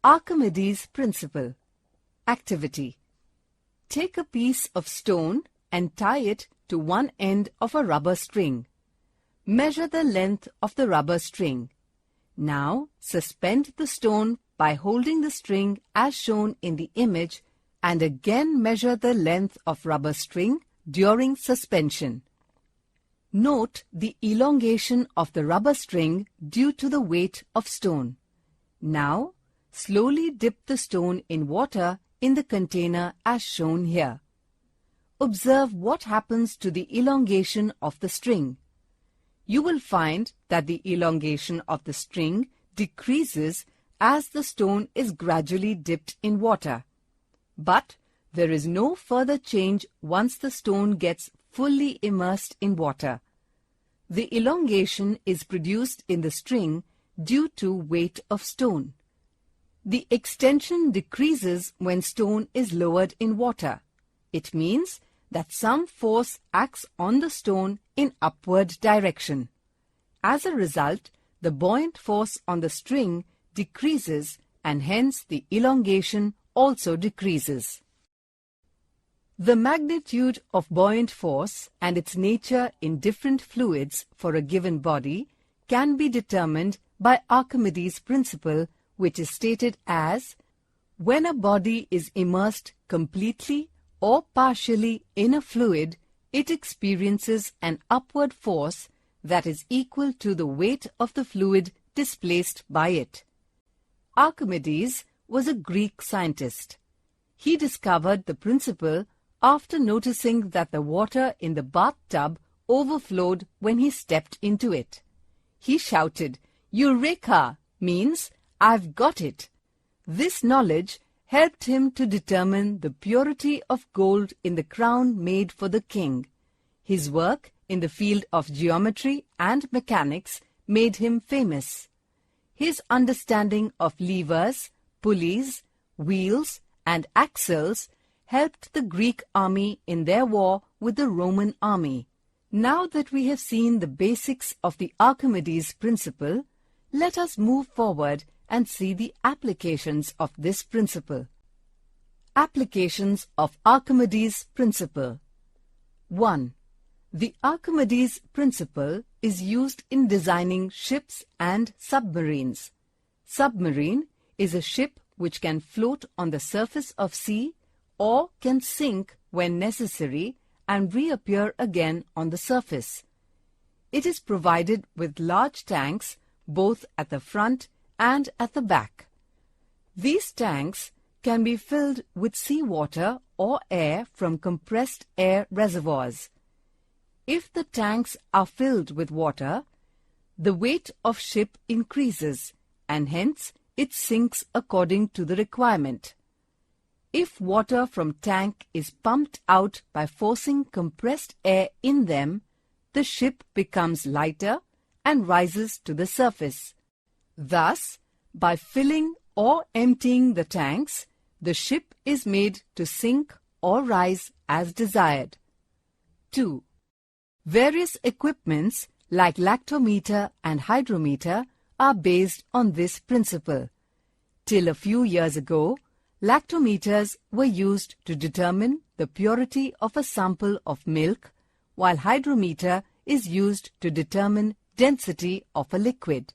Archimedes principle. Activity. Take a piece of stone and tie it to one end of a rubber string. Measure the length of the rubber string. Now suspend the stone by holding the string as shown in the image and again measure the length of rubber string during suspension. Note the elongation of the rubber string due to the weight of stone. Now, slowly dip the stone in water in the container as shown here. Observe what happens to the elongation of the string. You will find that the elongation of the string decreases as the stone is gradually dipped in water. But there is no further change once the stone gets fully immersed in water. The elongation is produced in the string due to weight of stone. The extension decreases when stone is lowered in water. It means that some force acts on the stone in upward direction. As a result, the buoyant force on the string decreases and hence the elongation also decreases. The magnitude of buoyant force and its nature in different fluids for a given body can be determined by Archimedes' principle, which is stated as: when a body is immersed completely or partially in a fluid, it experiences an upward force that is equal to the weight of the fluid displaced by it. Archimedes was a Greek scientist. He discovered the principle after noticing that the water in the bathtub overflowed when he stepped into it. He shouted, "Eureka!" means, "I've got it." This knowledge helped him to determine the purity of gold in the crown made for the king. His work in the field of geometry and mechanics made him famous. His understanding of levers, pulleys, wheels, and axles helped the Greek army in their war with the Roman army. Now that we have seen the basics of the Archimedes principle, let us move forward and see the applications of this principle. Applications of Archimedes principle. 1. The Archimedes principle is used in designing ships and submarines. Submarine is a ship which can float on the surface of sea or can sink when necessary and reappear again on the surface. It is provided with large tanks both at the front and at the back. These tanks can be filled with seawater or air from compressed air reservoirs. If the tanks are filled with water, the weight of ship increases and hence it sinks according to the requirement. If water from tank is pumped out by forcing compressed air in them, the ship becomes lighter and rises to the surface. Thus, by filling or emptying the tanks, the ship is made to sink or rise as desired. 2. Various equipments like lactometer and hydrometer are based on this principle. Till a few years ago, lactometers were used to determine the purity of a sample of milk, while hydrometer is used to determine density of a liquid.